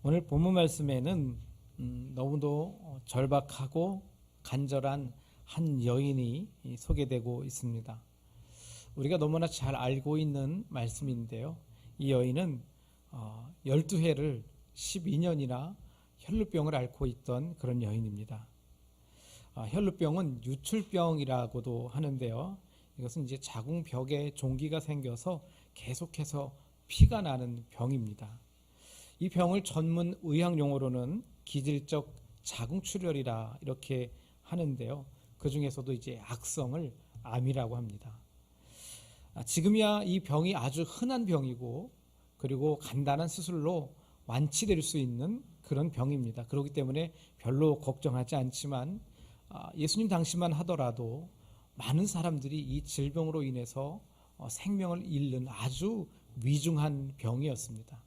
오늘 본문 말씀에는 너무도 절박하고 간절한 한 여인이 소개되고 있습니다. 우리가 너무나 잘 알고 있는 말씀인데요. 이 여인은 12해를 12년이나 혈루병을 앓고 있던 그런 여인입니다. 혈루병은 유출병이라고도 하는데요. 이것은 이제 자궁벽에 종기가 생겨서 계속해서 피가 나는 병입니다. 이 병을 전문 의학 용어로는 기질적 자궁출혈이라 이렇게 하는데요. 그 중에서도 이제 악성을 암이라고 합니다. 지금이야 이 병이 아주 흔한 병이고 그리고 간단한 수술로 완치될 수 있는 그런 병입니다. 그렇기 때문에 별로 걱정하지 않지만 예수님 당시만 하더라도 많은 사람들이 이 질병으로 인해서 생명을 잃는 아주 위중한 병이었습니다.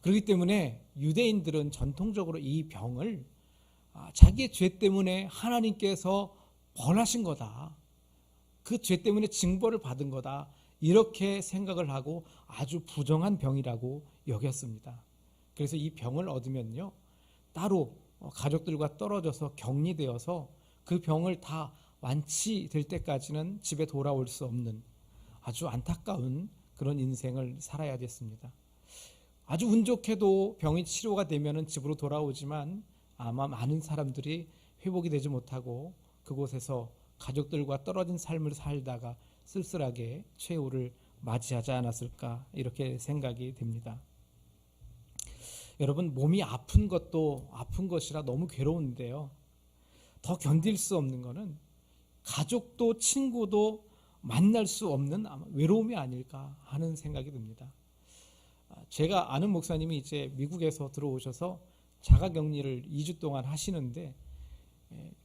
그렇기 때문에 유대인들은 전통적으로 이 병을 자기의 죄 때문에 하나님께서 벌하신 거다. 그 죄 때문에 징벌을 받은 거다. 이렇게 생각을 하고 아주 부정한 병이라고 여겼습니다. 그래서 이 병을 얻으면요, 따로 가족들과 떨어져서 격리되어서 그 병을 다 완치될 때까지는 집에 돌아올 수 없는 아주 안타까운 그런 인생을 살아야 됐습니다. 아주 운 좋게도 병이 치료가 되면 집으로 돌아오지만 아마 많은 사람들이 회복이 되지 못하고 그곳에서 가족들과 떨어진 삶을 살다가 쓸쓸하게 최후를 맞이하지 않았을까 이렇게 생각이 됩니다. 여러분, 몸이 아픈 것도 아픈 것이라 너무 괴로운데요. 더 견딜 수 없는 것은 가족도 친구도 만날 수 없는 아마 외로움이 아닐까 하는 생각이 듭니다. 제가 아는 목사님이 이제 미국에서 들어오셔서 자가격리를 2주 동안 하시는데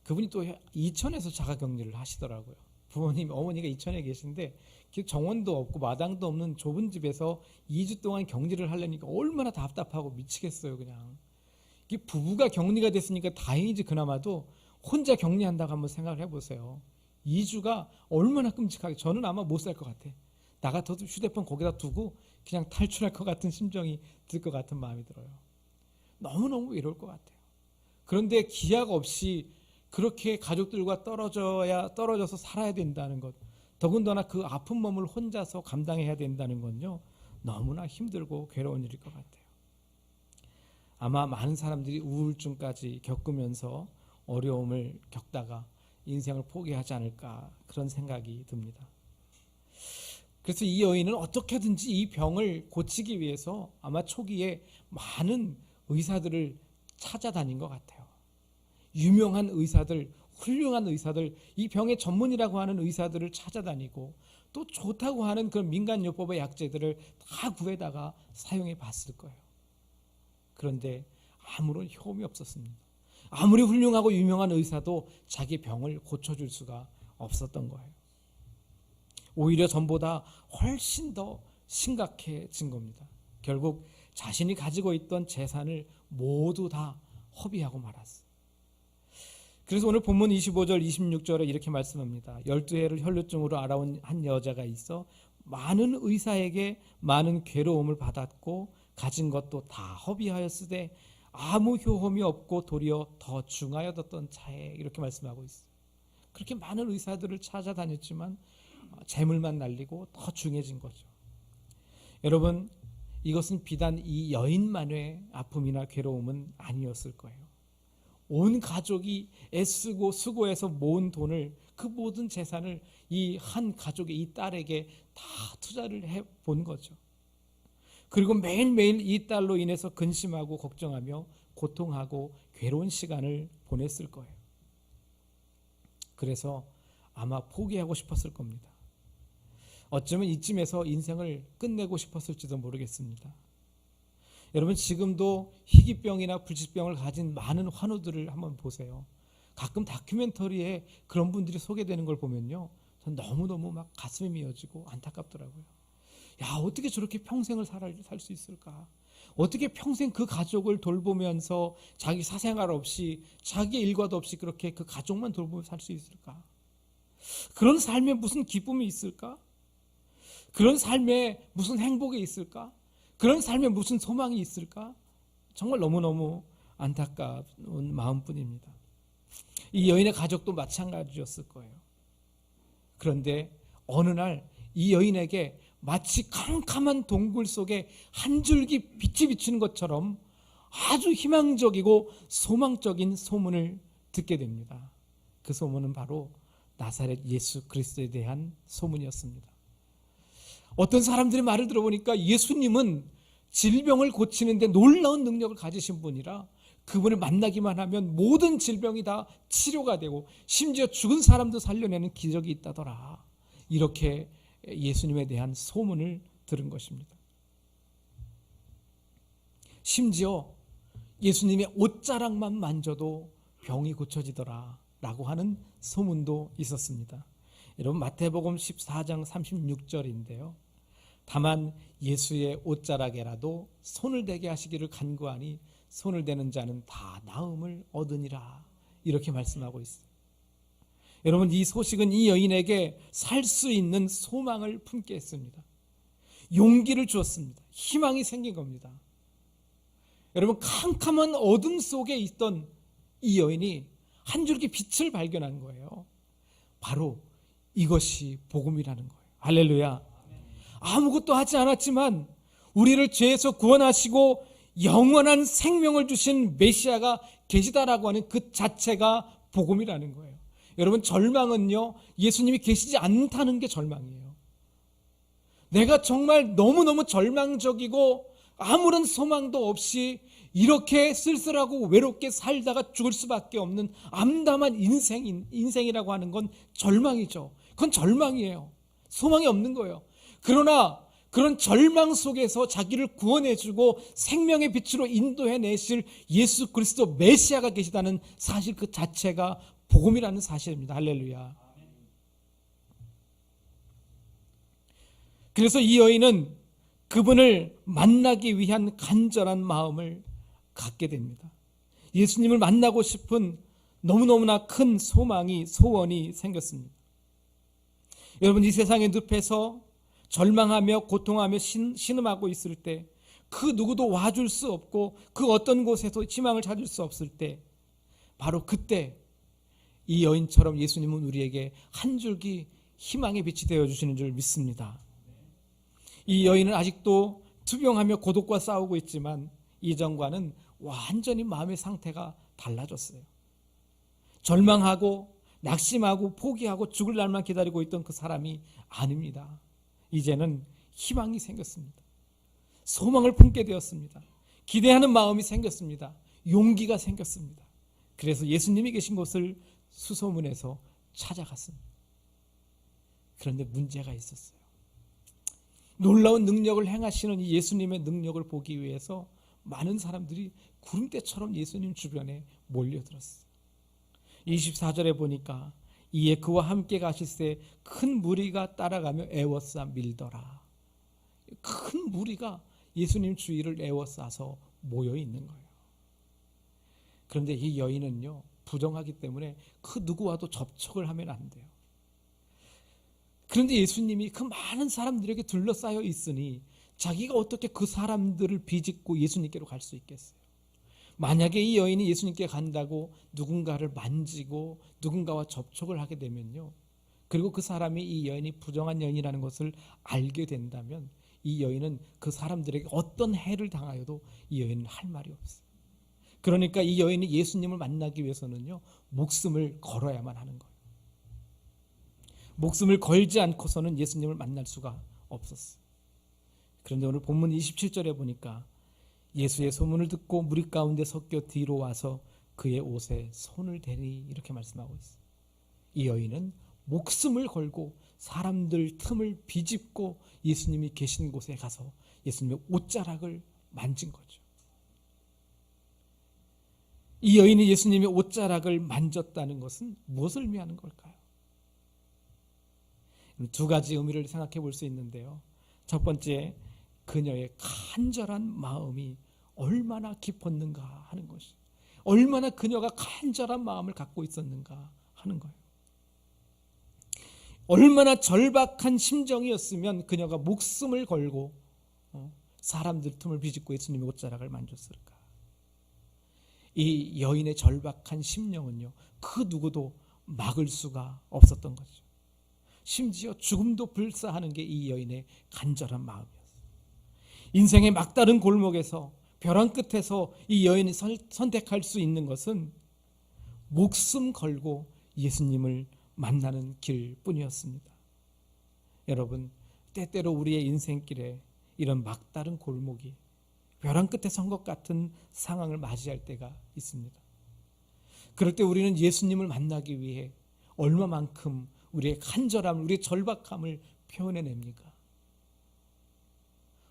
그분이 또 이천에서 자가격리를 하시더라고요. 부모님, 어머니가 이천에 계신데 정원도 없고 마당도 없는 좁은 집에서 2주 동안 격리를 하려니까 얼마나 답답하고 미치겠어요. 그냥 이게 부부가 격리가 됐으니까 다행이지, 그나마도 혼자 격리한다고 한번 생각을 해보세요. 2주가 얼마나 끔찍하게, 저는 아마 못 살 것 같아. 나 같아도 휴대폰 거기다 두고 그냥 탈출할 것 같은 심정이 들 것 같은 마음이 들어요. 너무너무 외로울 것 같아요. 그런데 기약 없이 그렇게 가족들과 떨어져서 살아야 된다는 것, 더군다나 그 아픈 몸을 혼자서 감당해야 된다는 건요, 너무나 힘들고 괴로운 일일 것 같아요. 아마 많은 사람들이 우울증까지 겪으면서 어려움을 겪다가 인생을 포기하지 않을까 그런 생각이 듭니다. 그래서 이 여인은 어떻게든지 이 병을 고치기 위해서 아마 초기에 많은 의사들을 찾아다닌 것 같아요. 유명한 의사들, 훌륭한 의사들, 이 병의 전문이라고 하는 의사들을 찾아다니고 또 좋다고 하는 그런 민간요법의 약재들을 다 구해다가 사용해 봤을 거예요. 그런데 아무런 효험이 없었습니다. 아무리 훌륭하고 유명한 의사도 자기 병을 고쳐줄 수가 없었던 거예요. 오히려 전보다 훨씬 더 심각해진 겁니다. 결국 자신이 가지고 있던 재산을 모두 다 허비하고 말았어요. 그래서 오늘 본문 25절 26절에 이렇게 말씀합니다. 12해를 혈루증으로 앓아온 한 여자가 있어 많은 의사에게 많은 괴로움을 받았고 가진 것도 다 허비하였으되 아무 효험이 없고 도리어 더 중하여졌던 차에, 이렇게 말씀하고 있어요. 그렇게 많은 의사들을 찾아다녔지만 재물만 날리고 더 중해진 거죠. 여러분, 이것은 비단 이 여인만의 아픔이나 괴로움은 아니었을 거예요. 온 가족이 애쓰고 수고해서 모은 돈을, 그 모든 재산을 이 한 가족의 이 딸에게 다 투자를 해본 거죠. 그리고 매일매일 이 딸로 인해서 근심하고 걱정하며 고통하고 괴로운 시간을 보냈을 거예요. 그래서 아마 포기하고 싶었을 겁니다. 어쩌면 이쯤에서 인생을 끝내고 싶었을지도 모르겠습니다. 여러분, 지금도 희귀병이나 불치병을 가진 많은 환우들을 한번 보세요. 가끔 다큐멘터리에 그런 분들이 소개되는 걸 보면요, 전 너무너무 막 가슴이 미어지고 안타깝더라고요. 야, 어떻게 저렇게 평생을 살 수 있을까? 어떻게 평생 그 가족을 돌보면서 자기 사생활 없이, 자기 일과도 없이 그렇게 그 가족만 돌보며 살 수 있을까? 그런 삶에 무슨 기쁨이 있을까? 그런 삶에 무슨 행복이 있을까? 그런 삶에 무슨 소망이 있을까? 정말 너무너무 안타까운 마음뿐입니다. 이 여인의 가족도 마찬가지였을 거예요. 그런데 어느 날 이 여인에게 마치 캄캄한 동굴 속에 한 줄기 빛이 비추는 것처럼 아주 희망적이고 소망적인 소문을 듣게 됩니다. 그 소문은 바로 나사렛 예수 그리스도에 대한 소문이었습니다. 어떤 사람들의 말을 들어보니까 예수님은 질병을 고치는데 놀라운 능력을 가지신 분이라 그분을 만나기만 하면 모든 질병이 다 치료가 되고 심지어 죽은 사람도 살려내는 기적이 있다더라. 이렇게 예수님에 대한 소문을 들은 것입니다. 심지어 예수님의 옷자락만 만져도 병이 고쳐지더라 라고 하는 소문도 있었습니다. 여러분, 마태복음 14장 36절인데요. 다만 예수의 옷자락에라도 손을 대게 하시기를 간구하니 손을 대는 자는 다 나음을 얻으니라, 이렇게 말씀하고 있어요. 여러분, 이 소식은 이 여인에게 살 수 있는 소망을 품게 했습니다. 용기를 주었습니다. 희망이 생긴 겁니다. 여러분, 캄캄한 어둠 속에 있던 이 여인이 한 줄기 빛을 발견한 거예요. 바로 이것이 복음이라는 거예요. 할렐루야. 아무것도 하지 않았지만 우리를 죄에서 구원하시고 영원한 생명을 주신 메시아가 계시다라고 하는 그 자체가 복음이라는 거예요. 여러분, 절망은요, 예수님이 계시지 않다는 게 절망이에요. 내가 정말 너무너무 절망적이고 아무런 소망도 없이 이렇게 쓸쓸하고 외롭게 살다가 죽을 수밖에 없는 암담한 인생이라고 하는 건 절망이죠. 그건 절망이에요. 소망이 없는 거예요. 그러나 그런 절망 속에서 자기를 구원해주고 생명의 빛으로 인도해내실 예수 그리스도 메시아가 계시다는 사실 그 자체가 복음이라는 사실입니다. 할렐루야. 그래서 이 여인은 그분을 만나기 위한 간절한 마음을 갖게 됩니다. 예수님을 만나고 싶은 너무너무나 큰 소원이 생겼습니다. 여러분, 이 세상의 늪에서 절망하며 고통하며 신음하고 있을 때, 그 누구도 와줄 수 없고 그 어떤 곳에서 희망을 찾을 수 없을 때, 바로 그때 이 여인처럼 예수님은 우리에게 한 줄기 희망의 빛이 되어주시는 줄 믿습니다. 이 여인은 아직도 투병하며 고독과 싸우고 있지만 이전과는 완전히 마음의 상태가 달라졌어요. 절망하고 낙심하고 포기하고 죽을 날만 기다리고 있던 그 사람이 아닙니다. 이제는 희망이 생겼습니다. 소망을 품게 되었습니다. 기대하는 마음이 생겼습니다. 용기가 생겼습니다. 그래서 예수님이 계신 곳을 수소문해서 찾아갔습니다. 그런데 문제가 있었어요. 놀라운 능력을 행하시는 이 예수님의 능력을 보기 위해서 많은 사람들이 구름대처럼 예수님 주변에 몰려들었어요. 24절에 보니까 이에 그와 함께 가실새 큰 무리가 따라가며 애워싸 밀더라. 큰 무리가 예수님 주위를 애워싸서 모여 있는 거예요. 그런데 이 여인은요, 부정하기 때문에 그 누구와도 접촉을 하면 안 돼요. 그런데 예수님이 그 많은 사람들에게 둘러싸여 있으니 자기가 어떻게 그 사람들을 비집고 예수님께로 갈 수 있겠어요? 만약에 이 여인이 예수님께 간다고 누군가를 만지고 누군가와 접촉을 하게 되면요, 그리고 그 사람이 이 여인이 부정한 여인이라는 것을 알게 된다면 이 여인은 그 사람들에게 어떤 해를 당하여도 이 여인은 할 말이 없어요. 그러니까 이 여인이 예수님을 만나기 위해서는요, 목숨을 걸어야만 하는 거예요. 목숨을 걸지 않고서는 예수님을 만날 수가 없었어요. 그런데 오늘 본문 27절에 보니까 예수의 소문을 듣고 무리 가운데 섞여 뒤로 와서 그의 옷에 손을 대니, 이렇게 말씀하고 있어요. 이 여인은 목숨을 걸고 사람들 틈을 비집고 예수님이 계신 곳에 가서 예수님의 옷자락을 만진 거죠. 이 여인이 예수님의 옷자락을 만졌다는 것은 무엇을 의미하는 걸까요? 두 가지 의미를 생각해 볼 수 있는데요. 첫 번째, 그녀의 간절한 마음이 얼마나 깊었는가 하는 것이, 얼마나 그녀가 간절한 마음을 갖고 있었는가 하는 거예요. 얼마나 절박한 심정이었으면 그녀가 목숨을 걸고 사람들 틈을 비집고 예수님의 옷자락을 만졌을까. 이 여인의 절박한 심령은요, 그 누구도 막을 수가 없었던 거죠. 심지어 죽음도 불사하는 게 이 여인의 간절한 마음이었어요. 인생의 막다른 골목에서, 벼랑 끝에서 이 여인이 선택할 수 있는 것은 목숨 걸고 예수님을 만나는 길뿐이었습니다. 여러분, 때때로 우리의 인생길에 이런 막다른 골목이, 벼랑 끝에 선 것 같은 상황을 맞이할 때가 있습니다. 그럴 때 우리는 예수님을 만나기 위해 얼마만큼 우리의 간절함, 우리의 절박함을 표현해냅니까?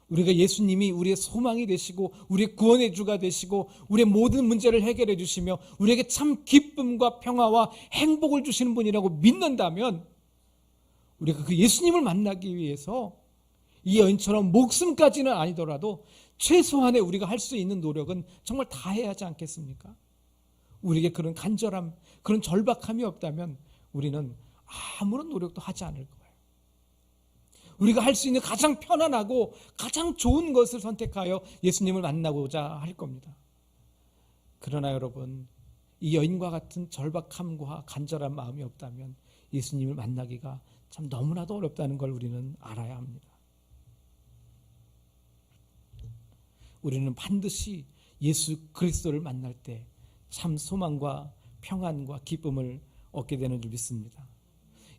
우리가 예수님이 우리의 소망이 되시고 우리의 구원의 주가 되시고 우리의 모든 문제를 해결해 주시며 우리에게 참 기쁨과 평화와 행복을 주시는 분이라고 믿는다면, 우리가 그 예수님을 만나기 위해서 이 여인처럼 목숨까지는 아니더라도 최소한의 우리가 할 수 있는 노력은 정말 다 해야 하지 않겠습니까? 우리에게 그런 간절함, 그런 절박함이 없다면 우리는 아무런 노력도 하지 않을 거예요. 우리가 할 수 있는 가장 편안하고 가장 좋은 것을 선택하여 예수님을 만나고자 할 겁니다. 그러나 여러분, 이 여인과 같은 절박함과 간절한 마음이 없다면 예수님을 만나기가 참 너무나도 어렵다는 걸 우리는 알아야 합니다. 우리는 반드시 예수 그리스도를 만날 때 참 소망과 평안과 기쁨을 얻게 되는 줄 믿습니다.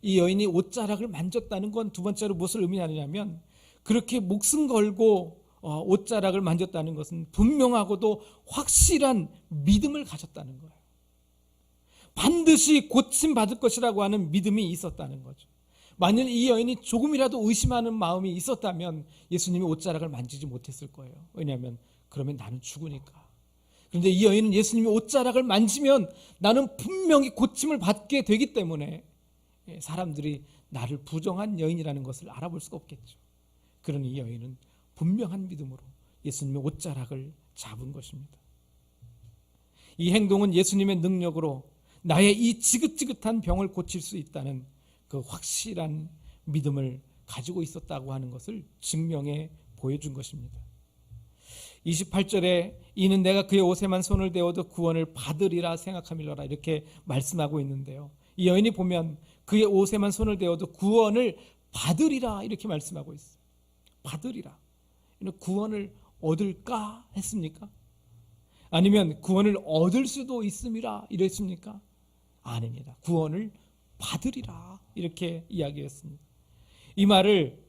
이 여인이 옷자락을 만졌다는 건 두 번째로 무엇을 의미하느냐면, 그렇게 목숨 걸고 옷자락을 만졌다는 것은 분명하고도 확실한 믿음을 가졌다는 거예요. 반드시 고침받을 것이라고 하는 믿음이 있었다는 거죠. 만일 이 여인이 조금이라도 의심하는 마음이 있었다면 예수님이 옷자락을 만지지 못했을 거예요. 왜냐하면 그러면 나는 죽으니까. 그런데 이 여인은 예수님이 옷자락을 만지면 나는 분명히 고침을 받게 되기 때문에 사람들이 나를 부정한 여인이라는 것을 알아볼 수가 없겠죠. 그러니 이 여인은 분명한 믿음으로 예수님의 옷자락을 잡은 것입니다. 이 행동은 예수님의 능력으로 나의 이 지긋지긋한 병을 고칠 수 있다는 그 확실한 믿음을 가지고 있었다고 하는 것을 증명해 보여준 것입니다. 28절에 이는 내가 그의 옷에만 손을 대어도 구원을 받으리라 생각함이로라, 이렇게 말씀하고 있는데요. 이 여인이 보면 그의 옷에만 손을 대어도 구원을 받으리라 이렇게 말씀하고 있어요. 받으리라. 구원을 얻을까 했습니까? 아니면 구원을 얻을 수도 있음이라 이랬습니까? 아닙니다. 구원을 받으리라 이렇게 이야기했습니다. 이 말을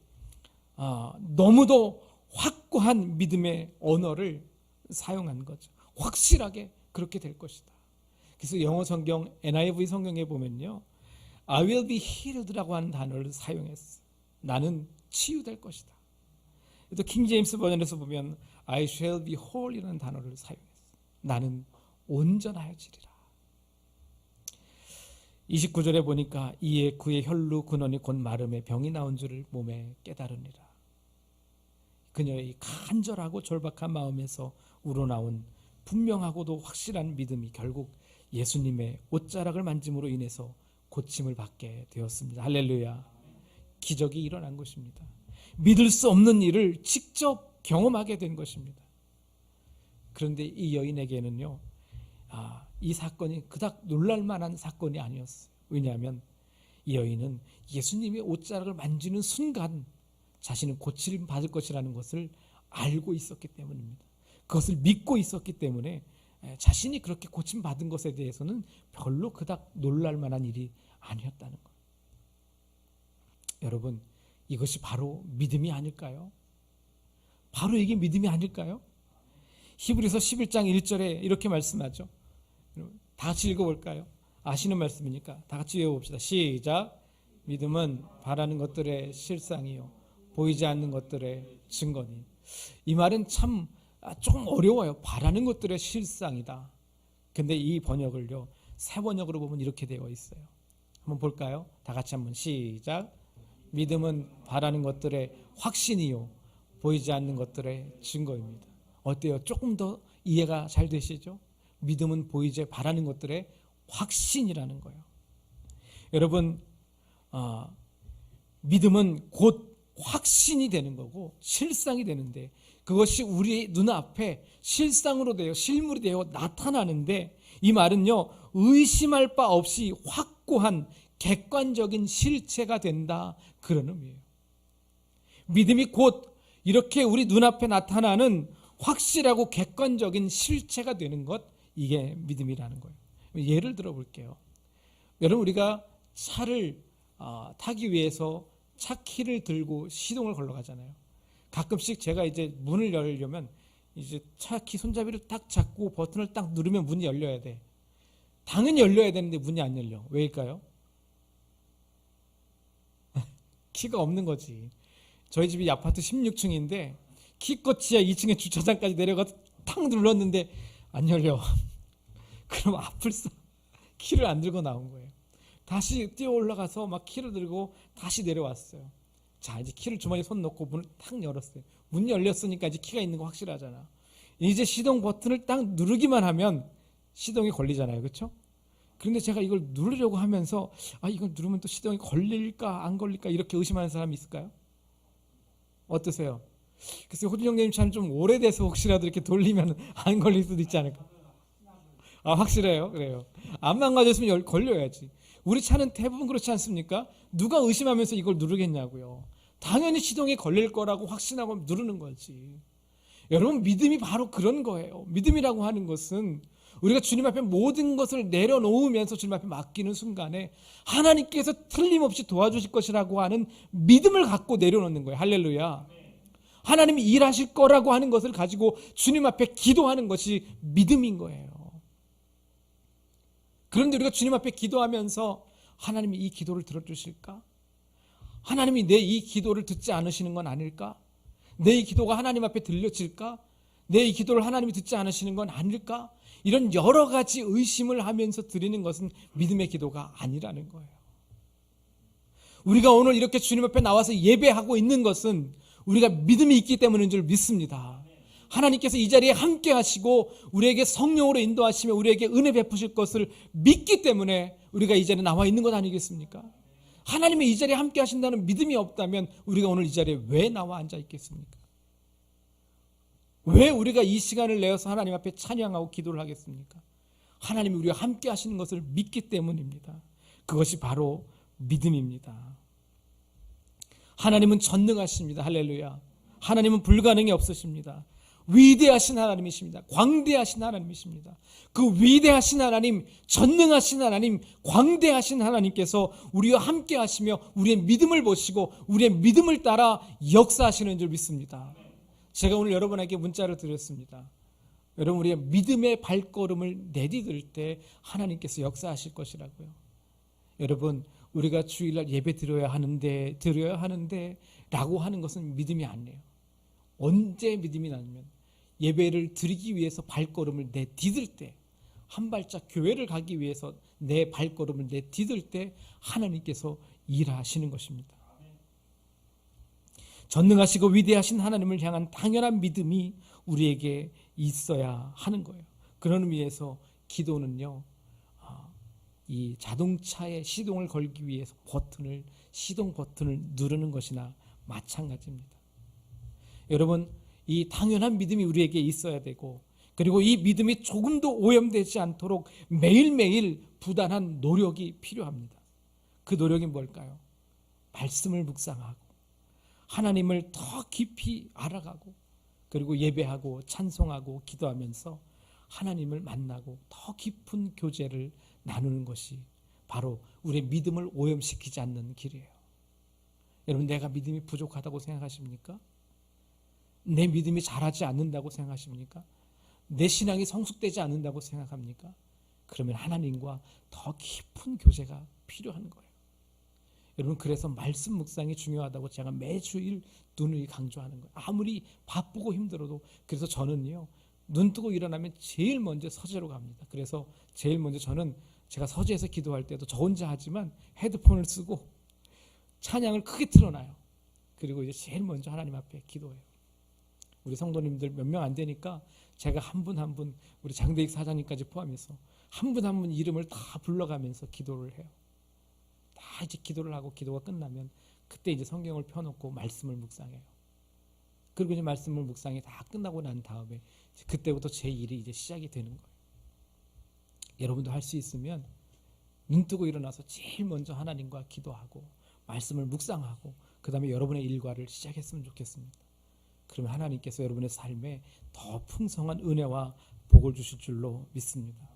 너무도 확고한 믿음의 언어를 사용한 거죠. 확실하게 그렇게 될 것이다. 그래서 영어 성경 NIV 성경에 보면요, I will be healed라고 하는 단어를 사용했어요. 나는 치유될 것이다. 또 킹제임스 버전에서 보면 I shall be whole이라는 단어를 사용했어요. 나는 온전하여지리라. 29절에 보니까 이에 그의 혈루 근원이 곧 마름에 병이 나온 줄을 몸에 깨달으니라. 그녀의 간절하고 절박한 마음에서 우러나온 분명하고도 확실한 믿음이 결국 예수님의 옷자락을 만짐으로 인해서 고침을 받게 되었습니다. 할렐루야. 기적이 일어난 것입니다. 믿을 수 없는 일을 직접 경험하게 된 것입니다. 그런데 이 여인에게는요, 이 사건이 그닥 놀랄만한 사건이 아니었어요. 왜냐하면 이 여인은 예수님의 옷자락을 만지는 순간 자신은 고침을 받을 것이라는 것을 알고 있었기 때문입니다. 그것을 믿고 있었기 때문에 자신이 그렇게 고침받은 것에 대해서는 별로 그닥 놀랄만한 일이 아니었다는 것. 여러분, 이것이 바로 믿음이 아닐까요? 바로 이게 믿음이 아닐까요? 히브리서 11장 1절에 이렇게 말씀하죠. 다 같이 읽어볼까요? 아시는 말씀이니까 다 같이 외워봅시다. 시작. 믿음은 바라는 것들의 실상이요 보이지 않는 것들의 증거니. 이 말은 참 조금 어려워요. 바라는 것들의 실상이다. 근데 이 번역을요, 새 번역으로 보면 이렇게 되어 있어요. 한번 볼까요? 다 같이 한번 시작. 믿음은 바라는 것들의 확신이요 보이지 않는 것들의 증거입니다. 어때요? 조금 더 이해가 잘 되시죠? 믿음은 보이지 바라는 것들의 확신이라는 거예요. 여러분, 믿음은 곧 확신이 되는 거고 실상이 되는데, 그것이 우리 눈앞에 실상으로 되어 실물이 되어 나타나는데, 이 말은요, 의심할 바 없이 확고한 객관적인 실체가 된다, 그런 의미예요. 믿음이 곧 이렇게 우리 눈앞에 나타나는 확실하고 객관적인 실체가 되는 것, 이게 믿음이라는 거예요. 예를 들어 볼게요. 여러분, 우리가 차를 타기 위해서 차 키를 들고 시동을 걸러 가잖아요. 가끔씩 제가 이제 문을 열려면 이제 차 키 손잡이를 딱 잡고 버튼을 딱 누르면 문이 열려야 돼. 당연히 열려야 되는데 문이 안 열려. 왜일까요? 키가 없는 거지. 저희 집이 아파트 16층인데 키껏 지하 2층에 주차장까지 내려가서 탁 눌렀는데 안 열려. 그럼 아플싸 키를 안 들고 나온 거예요. 다시 뛰어 올라가서 막 키를 들고 다시 내려왔어요. 자, 이제 키를 주머니에 손 넣고 문을 탁 열었어요. 문 열렸으니까 이제 키가 있는 거 확실하잖아. 이제 시동 버튼을 딱 누르기만 하면 시동이 걸리잖아요. 그렇죠? 그런데 제가 이걸 누르려고 하면서 이걸 누르면 또 시동이 걸릴까 안 걸릴까 이렇게 의심하는 사람이 있을까요? 어떠세요? 글쎄, 호준 형님 차는 좀 오래돼서 혹시라도 이렇게 돌리면 안 걸릴 수도 있지 않을까? 확실해요? 그래요. 안 망가졌으면 걸려야지. 우리 차는 대부분 그렇지 않습니까? 누가 의심하면서 이걸 누르겠냐고요. 당연히 시동이 걸릴 거라고 확신하고 누르는 거지. 여러분, 믿음이 바로 그런 거예요. 믿음이라고 하는 것은 우리가 주님 앞에 모든 것을 내려놓으면서 주님 앞에 맡기는 순간에 하나님께서 틀림없이 도와주실 것이라고 하는 믿음을 갖고 내려놓는 거예요. 할렐루야. 하나님이 일하실 거라고 하는 것을 가지고 주님 앞에 기도하는 것이 믿음인 거예요. 그런데 우리가 주님 앞에 기도하면서 하나님이 이 기도를 들어주실까? 하나님이 내 이 기도를 듣지 않으시는 건 아닐까? 내 이 기도가 하나님 앞에 들려질까? 내 이 기도를 하나님이 듣지 않으시는 건 아닐까? 이런 여러 가지 의심을 하면서 드리는 것은 믿음의 기도가 아니라는 거예요. 우리가 오늘 이렇게 주님 앞에 나와서 예배하고 있는 것은 우리가 믿음이 있기 때문인 줄 믿습니다. 하나님께서 이 자리에 함께 하시고 우리에게 성령으로 인도하시며 우리에게 은혜 베푸실 것을 믿기 때문에 우리가 이 자리에 나와 있는 것 아니겠습니까? 하나님이 이 자리에 함께 하신다는 믿음이 없다면 우리가 오늘 이 자리에 왜 나와 앉아 있겠습니까? 왜 우리가 이 시간을 내어서 하나님 앞에 찬양하고 기도를 하겠습니까? 하나님이 우리와 함께 하시는 것을 믿기 때문입니다. 그것이 바로 믿음입니다. 하나님은 전능하십니다. 할렐루야. 하나님은 불가능이 없으십니다. 위대하신 하나님이십니다. 광대하신 하나님이십니다. 그 위대하신 하나님, 전능하신 하나님, 광대하신 하나님께서 우리와 함께 하시며 우리의 믿음을 보시고 우리의 믿음을 따라 역사하시는 줄 믿습니다. 제가 오늘 여러분에게 문자를 드렸습니다. 여러분, 우리의 믿음의 발걸음을 내디딜 때 하나님께서 역사하실 것이라고요. 여러분, 우리가 주일날 예배 드려야 하는데 라고 하는 것은 믿음이 아니에요. 언제 믿음이 나냐면 예배를 드리기 위해서 발걸음을 내디딜 때, 한 발짝 교회를 가기 위해서 내 발걸음을 내디딜 때 하나님께서 일하시는 것입니다. 전능하시고 위대하신 하나님을 향한 당연한 믿음이 우리에게 있어야 하는 거예요. 그런 의미에서 기도는요, 이 자동차의 시동을 걸기 위해서 시동 버튼을 누르는 것이나 마찬가지입니다. 여러분, 이 당연한 믿음이 우리에게 있어야 되고, 그리고 이 믿음이 조금도 오염되지 않도록 매일매일 부단한 노력이 필요합니다. 그 노력이 뭘까요? 말씀을 묵상하고 하나님을 더 깊이 알아가고, 그리고 예배하고 찬송하고 기도하면서 하나님을 만나고 더 깊은 교제를 나누는 것이 바로 우리의 믿음을 오염시키지 않는 길이에요. 여러분, 내가 믿음이 부족하다고 생각하십니까? 내 믿음이 자라지 않는다고 생각하십니까? 내 신앙이 성숙되지 않는다고 생각합니까? 그러면 하나님과 더 깊은 교제가 필요한 거예요. 여러분, 그래서 말씀 묵상이 중요하다고 제가 매주일 눈을 강조하는 거예요. 아무리 바쁘고 힘들어도. 그래서 저는요, 눈 뜨고 일어나면 제일 먼저 서재로 갑니다. 그래서 제일 먼저 저는 제가 서재에서 기도할 때도 저 혼자 하지만 헤드폰을 쓰고 찬양을 크게 틀어놔요. 그리고 이제 제일 먼저 하나님 앞에 기도해요. 우리 성도님들 몇 명 안 되니까 제가 한 분 한 분, 우리 장대익 사장님까지 포함해서 한 분 한 분 이름을 다 불러가면서 기도를 해요. 다 이제 기도를 하고 기도가 끝나면 그때 이제 성경을 펴놓고 말씀을 묵상해요. 그리고 이제 말씀을 묵상이 다 끝나고 난 다음에 그때부터 제 일이 이제 시작이 되는 거예요. 여러분도 할 수 있으면 눈 뜨고 일어나서 제일 먼저 하나님과 기도하고 말씀을 묵상하고 그 다음에 여러분의 일과를 시작했으면 좋겠습니다. 그러면 하나님께서 여러분의 삶에 더 풍성한 은혜와 복을 주실 줄로 믿습니다.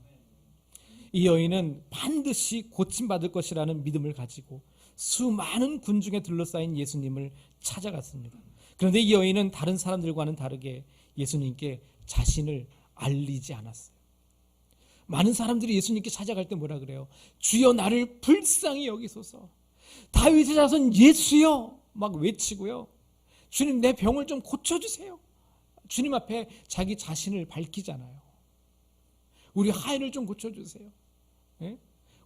이 여인은 반드시 고침받을 것이라는 믿음을 가지고 수많은 군중에 둘러싸인 예수님을 찾아갔습니다. 그런데 이 여인은 다른 사람들과는 다르게 예수님께 자신을 알리지 않았어요. 많은 사람들이 예수님께 찾아갈 때 뭐라 그래요? 주여 나를 불쌍히 여기소서. 다윗의 자손 예수여 막 외치고요. 주님 내 병을 좀 고쳐주세요. 주님 앞에 자기 자신을 밝히잖아요. 우리 하인을 좀 고쳐주세요. 예?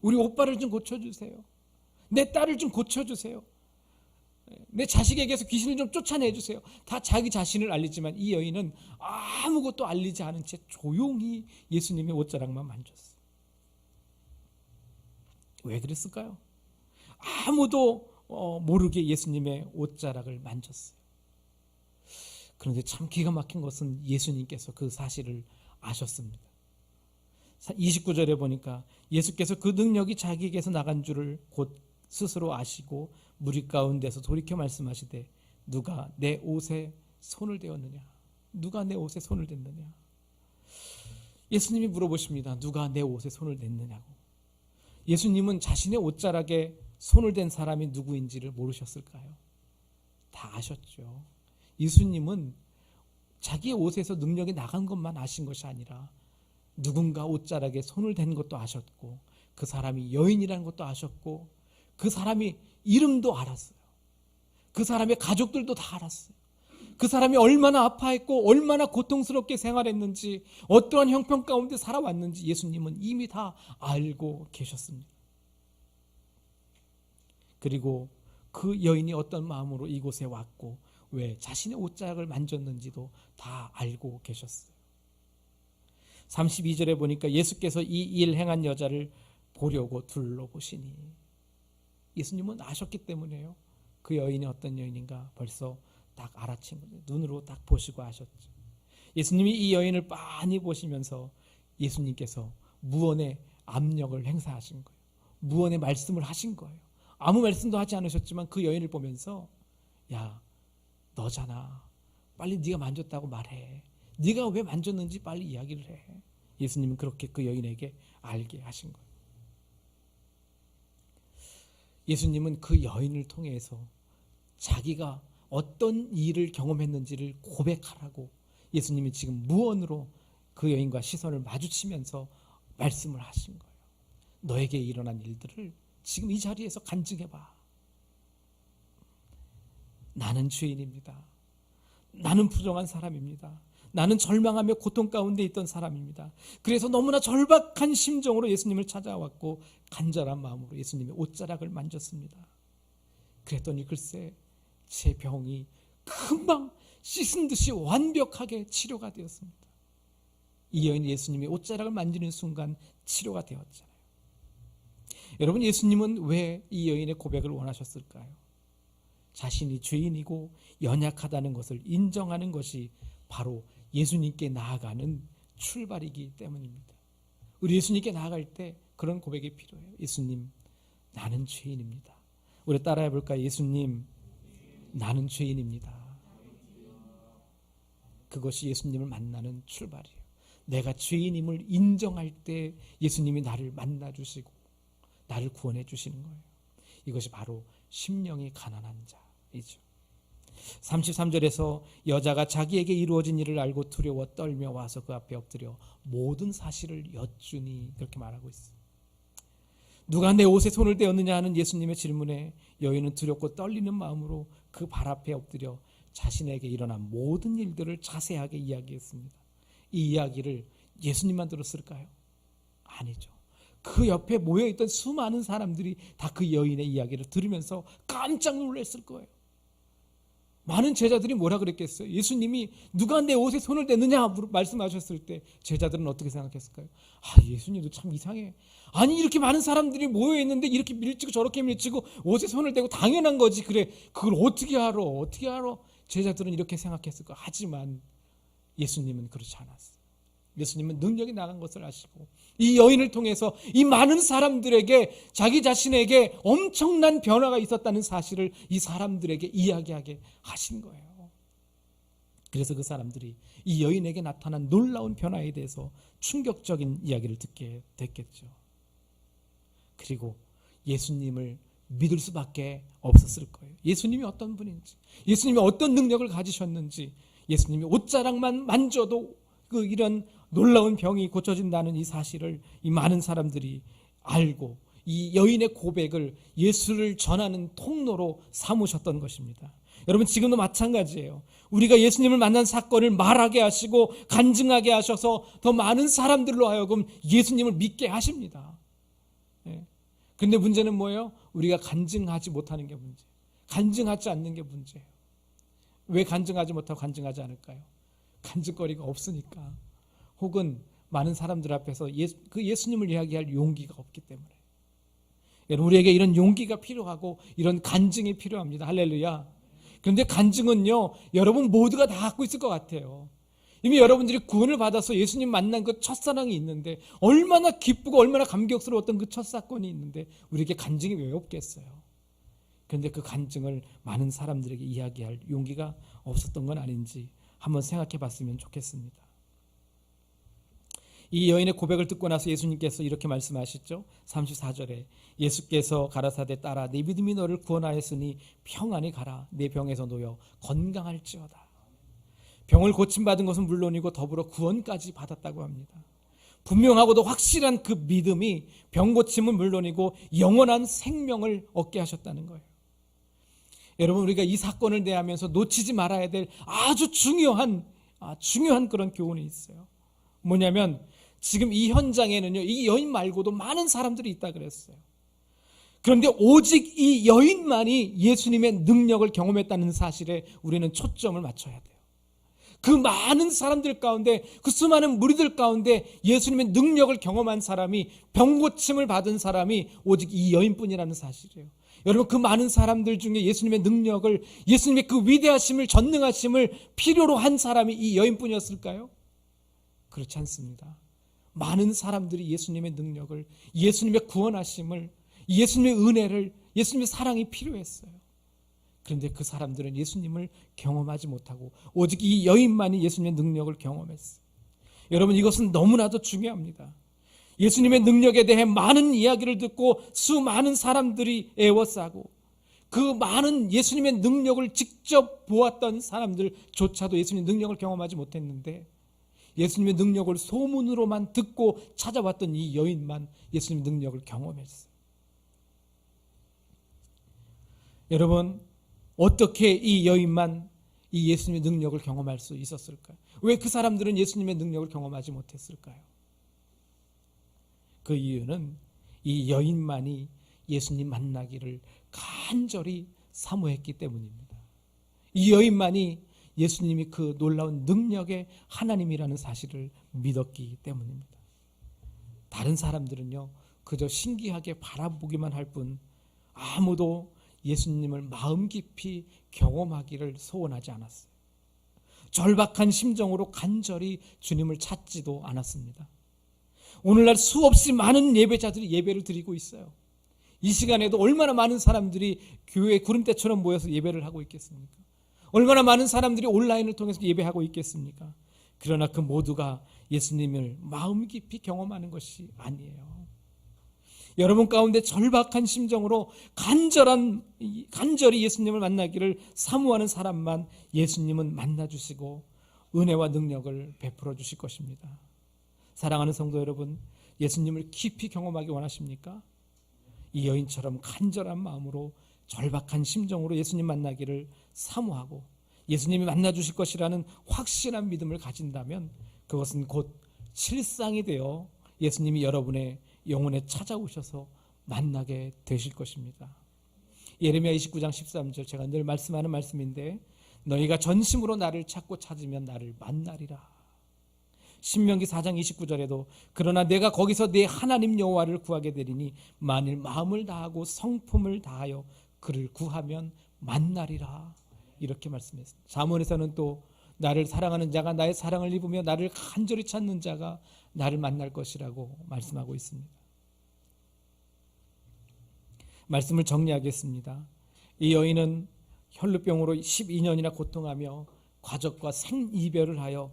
우리 오빠를 좀 고쳐주세요. 내 딸을 좀 고쳐주세요. 내 자식에게서 귀신을 좀 쫓아내주세요. 다 자기 자신을 알리지만 이 여인은 아무것도 알리지 않은 채 조용히 예수님의 옷자락만 만졌어요. 왜 그랬을까요? 아무도 모르게 예수님의 옷자락을 만졌어요. 그런데 참 기가 막힌 것은 예수님께서 그 사실을 아셨습니다. 29절에 보니까 예수께서 그 능력이 자기에게서 나간 줄을 곧 스스로 아시고 무리 가운데서 돌이켜 말씀하시되 누가 내 옷에 손을 대었느냐? 누가 내 옷에 손을 댔느냐? 예수님이 물어보십니다. 누가 내 옷에 손을 댔느냐고. 예수님은 자신의 옷자락에 손을 댄 사람이 누구인지를 모르셨을까요? 다 아셨죠. 예수님은 자기의 옷에서 능력이 나간 것만 아신 것이 아니라 누군가 옷자락에 손을 댄 것도 아셨고 그 사람이 여인이라는 것도 아셨고 그 사람이 이름도 알았어요. 그 사람의 가족들도 다 알았어요. 그 사람이 얼마나 아파했고 얼마나 고통스럽게 생활했는지 어떠한 형편 가운데 살아왔는지 예수님은 이미 다 알고 계셨습니다. 그리고 그 여인이 어떤 마음으로 이곳에 왔고 왜 자신의 옷자락을 만졌는지도 다 알고 계셨어요. 32절에 보니까 예수께서 이 일 행한 여자를 보려고 둘러보시니 예수님은 아셨기 때문에요. 그 여인이 어떤 여인인가 벌써 딱 알아챈 거죠. 눈으로 딱 보시고 아셨죠. 예수님이 이 여인을 빤히 보시면서 예수님께서 무언의 압력을 행사하신 거예요. 무언의 말씀을 하신 거예요. 아무 말씀도 하지 않으셨지만 그 여인을 보면서 야 너잖아. 빨리 네가 만졌다고 말해. 네가 왜 만졌는지 빨리 이야기를 해. 예수님은 그렇게 그 여인에게 알게 하신 거예요. 예수님은 그 여인을 통해서 자기가 어떤 일을 경험했는지를 고백하라고 예수님이 지금 무언으로 그 여인과 시선을 마주치면서 말씀을 하신 거예요. 너에게 일어난 일들을 지금 이 자리에서 간증해봐. 나는 죄인입니다. 나는 부정한 사람입니다. 나는 절망하며 고통 가운데 있던 사람입니다. 그래서 너무나 절박한 심정으로 예수님을 찾아왔고 간절한 마음으로 예수님의 옷자락을 만졌습니다. 그랬더니 글쎄 제 병이 금방 씻은 듯이 완벽하게 치료가 되었습니다. 이 여인이 예수님의 옷자락을 만지는 순간 치료가 되었잖아요. 여러분 예수님은 왜 이 여인의 고백을 원하셨을까요? 자신이 죄인이고 연약하다는 것을 인정하는 것이 바로 예수님께 나아가는 출발이기 때문입니다. 우리 예수님께 나아갈 때 그런 고백이 필요해요. 예수님, 나는 죄인입니다. 우리 따라해 볼까요? 예수님, 나는 죄인입니다. 그것이 예수님을 만나는 출발이에요. 내가 죄인임을 인정할 때 예수님이 나를 만나주시고 나를 구원해 주시는 거예요. 이것이 바로 심령이 가난한 자이죠. 33절에서 여자가 자기에게 이루어진 일을 알고 두려워 떨며 와서 그 앞에 엎드려 모든 사실을 여쭈니 그렇게 말하고 있어요. 누가 내 옷에 손을 대었느냐 하는 예수님의 질문에 여인은 두렵고 떨리는 마음으로 그 발 앞에 엎드려 자신에게 일어난 모든 일들을 자세하게 이야기했습니다. 이 이야기를 예수님만 들었을까요? 아니죠. 그 옆에 모여있던 수많은 사람들이 다 그 여인의 이야기를 들으면서 깜짝 놀랐을 거예요. 많은 제자들이 뭐라 그랬겠어요? 예수님이 누가 내 옷에 손을 대느냐 말씀하셨을 때 제자들은 어떻게 생각했을까요? 아, 예수님도 참 이상해. 아니 이렇게 많은 사람들이 모여있는데 이렇게 밀치고 저렇게 밀치고 옷에 손을 대고 당연한 거지. 그래 그걸 어떻게 알아? 제자들은 이렇게 생각했을 거예요. 하지만 예수님은 그렇지 않았어요. 예수님은 능력이 나간 것을 아시고 이 여인을 통해서 이 많은 사람들에게 자기 자신에게 엄청난 변화가 있었다는 사실을 이 사람들에게 이야기하게 하신 거예요. 그래서 그 사람들이 이 여인에게 나타난 놀라운 변화에 대해서 충격적인 이야기를 듣게 됐겠죠. 그리고 예수님을 믿을 수밖에 없었을 거예요. 예수님이 어떤 분인지, 예수님이 어떤 능력을 가지셨는지, 예수님이 옷자락만 만져도 이런 놀라운 병이 고쳐진다는 이 사실을 이 많은 사람들이 알고 이 여인의 고백을 예수를 전하는 통로로 삼으셨던 것입니다. 여러분, 지금도 마찬가지예요. 우리가 예수님을 만난 사건을 말하게 하시고 간증하게 하셔서 더 많은 사람들로 하여금 예수님을 믿게 하십니다. 그런데 문제는 뭐예요? 우리가 간증하지 못하는 게 문제예요. 간증하지 않는 게 문제예요. 왜 간증하지 못하고 간증하지 않을까요? 간증거리가 없으니까, 혹은 많은 사람들 앞에서 예수님을 이야기할 용기가 없기 때문에. 여러분, 우리에게 이런 용기가 필요하고 이런 간증이 필요합니다. 할렐루야. 그런데 간증은요, 여러분 모두가 다 갖고 있을 것 같아요. 이미 여러분들이 구원을 받아서 예수님 만난 그 첫사랑이 있는데, 얼마나 기쁘고 얼마나 감격스러웠던 그 첫 사건이 있는데 우리에게 간증이 왜 없겠어요? 그런데 그 간증을 많은 사람들에게 이야기할 용기가 없었던 건 아닌지 한번 생각해 봤으면 좋겠습니다. 이 여인의 고백을 듣고 나서 예수님께서 이렇게 말씀하시죠. 34절에 예수께서 가라사대 따라 네 믿음이 너를 구원하였으니 평안히 가라. 내 병에서 놓여 건강할지어다. 병을 고침받은 것은 물론이고 더불어 구원까지 받았다고 합니다. 분명하고도 확실한 그 믿음이 병 고침은 물론이고 영원한 생명을 얻게 하셨다는 거예요. 여러분, 우리가 이 사건을 대하면서 놓치지 말아야 될 아주 중요한 그런 교훈이 있어요. 뭐냐면, 지금 이 현장에는요, 이 여인 말고도 많은 사람들이 있다 그랬어요. 그런데 오직 이 여인만이 예수님의 능력을 경험했다는 사실에 우리는 초점을 맞춰야 돼요. 그 많은 사람들 가운데, 그 수많은 무리들 가운데 예수님의 능력을 경험한 사람이, 병고침을 받은 사람이 오직 이 여인뿐이라는 사실이에요. 여러분, 그 많은 사람들 중에 예수님의 능력을, 예수님의 그 위대하심을, 전능하심을 필요로 한 사람이 이 여인뿐이었을까요? 그렇지 않습니다. 많은 사람들이 예수님의 능력을, 예수님의 구원하심을, 예수님의 은혜를, 예수님의 사랑이 필요했어요. 그런데 그 사람들은 예수님을 경험하지 못하고 오직 이 여인만이 예수님의 능력을 경험했어요. 여러분, 이것은 너무나도 중요합니다. 예수님의 능력에 대해 많은 이야기를 듣고 수많은 사람들이 애워싸고, 그 많은 예수님의 능력을 직접 보았던 사람들조차도 예수님의 능력을 경험하지 못했는데, 예수님의 능력을 소문으로만 듣고 찾아왔던 이 여인만 예수님의 능력을 경험했어요. 여러분, 어떻게 이 여인만 이 예수님의 능력을 경험할 수 있었을까요? 왜 그 사람들은 예수님의 능력을 경험하지 못했을까요? 그 이유는 이 여인만이 예수님 만나기를 간절히 사모했기 때문입니다. 이 여인만이 예수님이 그 놀라운 능력의 하나님이라는 사실을 믿었기 때문입니다. 다른 사람들은요, 그저 신기하게 바라보기만 할 뿐 아무도 예수님을 마음 깊이 경험하기를 소원하지 않았어요. 절박한 심정으로 간절히 주님을 찾지도 않았습니다. 오늘날 수없이 많은 예배자들이 예배를 드리고 있어요. 이 시간에도 얼마나 많은 사람들이 교회에 구름대처럼 모여서 예배를 하고 있겠습니까? 얼마나 많은 사람들이 온라인을 통해서 예배하고 있겠습니까? 그러나 그 모두가 예수님을 마음 깊이 경험하는 것이 아니에요. 여러분 가운데 절박한 심정으로 간절히 예수님을 만나기를 사모하는 사람만 예수님은 만나주시고 은혜와 능력을 베풀어 주실 것입니다. 사랑하는 성도 여러분, 예수님을 깊이 경험하기 원하십니까? 이 여인처럼 간절한 마음으로 절박한 심정으로 예수님 만나기를 사모하고 예수님이 만나주실 것이라는 확실한 믿음을 가진다면 그것은 곧 실상이 되어 예수님이 여러분의 영혼에 찾아오셔서 만나게 되실 것입니다. 예레미야 29장 13절, 제가 늘 말씀하는 말씀인데, 너희가 전심으로 나를 찾고 찾으면 나를 만나리라. 신명기 4장 29절에도 그러나 내가 거기서 내 하나님 여호와를 구하게 되리니 만일 마음을 다하고 성품을 다하여 그를 구하면 만나리라 이렇게 말씀했습니다. 잠언에서는 또 나를 사랑하는 자가 나의 사랑을 입으며 나를 간절히 찾는 자가 나를 만날 것이라고 말씀하고 있습니다. 말씀을 정리하겠습니다. 이 여인은 혈루병으로 12년이나 고통하며 가족과 생이별을 하여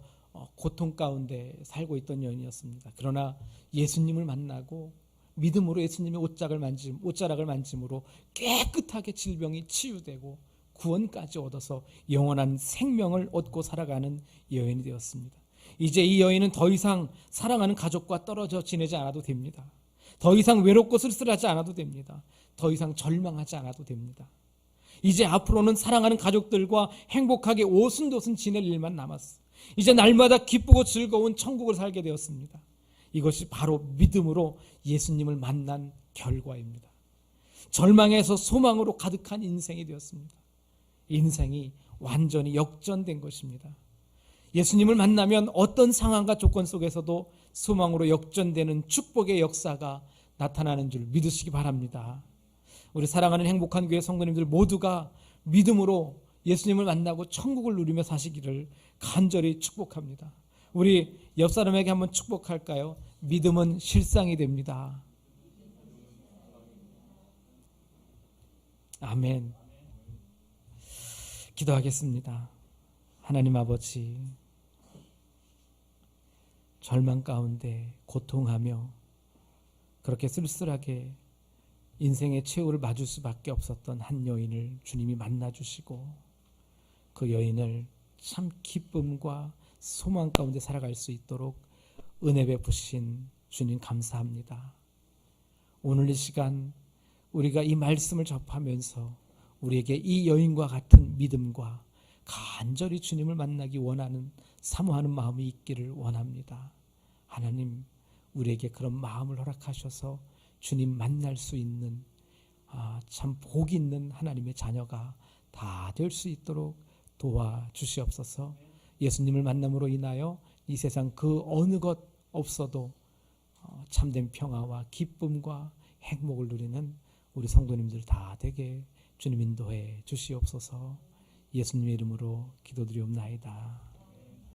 고통 가운데 살고 있던 여인이었습니다. 그러나 예수님을 만나고 믿음으로 예수님의 옷자락을 만짐으로 깨끗하게 질병이 치유되고 구원까지 얻어서 영원한 생명을 얻고 살아가는 여인이 되었습니다. 이제 이 여인은 더 이상 사랑하는 가족과 떨어져 지내지 않아도 됩니다. 더 이상 외롭고 쓸쓸하지 않아도 됩니다. 더 이상 절망하지 않아도 됩니다. 이제 앞으로는 사랑하는 가족들과 행복하게 오순도순 지낼 일만 남았어요. 이제 날마다 기쁘고 즐거운 천국을 살게 되었습니다. 이것이 바로 믿음으로 예수님을 만난 결과입니다. 절망에서 소망으로 가득한 인생이 되었습니다. 인생이 완전히 역전된 것입니다. 예수님을 만나면 어떤 상황과 조건 속에서도 소망으로 역전되는 축복의 역사가 나타나는 줄 믿으시기 바랍니다. 우리 사랑하는 행복한 교회 성도님들 모두가 믿음으로 예수님을 만나고 천국을 누리며 사시기를 간절히 축복합니다. 우리 옆 사람에게 한번 축복할까요? 믿음은 실상이 됩니다. 아멘. 기도하겠습니다. 하나님 아버지, 절망 가운데 고통하며 그렇게 쓸쓸하게 인생의 최후를 맞을 수밖에 없었던 한 여인을 주님이 만나주시고 그 여인을 참 기쁨과 소망 가운데 살아갈 수 있도록 은혜 베푸신 주님 감사합니다. 오늘 이 시간 우리가 이 말씀을 접하면서 우리에게 이 여인과 같은 믿음과 간절히 주님을 만나기 원하는 사모하는 마음이 있기를 원합니다. 하나님, 우리에게 그런 마음을 허락하셔서 주님 만날 수 있는 참 복 있는 하나님의 자녀가 다 될 수 있도록 도와주시옵소서. 예수님을 만남으로 인하여 이 세상 그 어느 것 없어도 참된 평화와 기쁨과 행복을 누리는 우리 성도님들 다 되게 주님 인도해 주시옵소서. 예수님의 이름으로 기도드리옵나이다.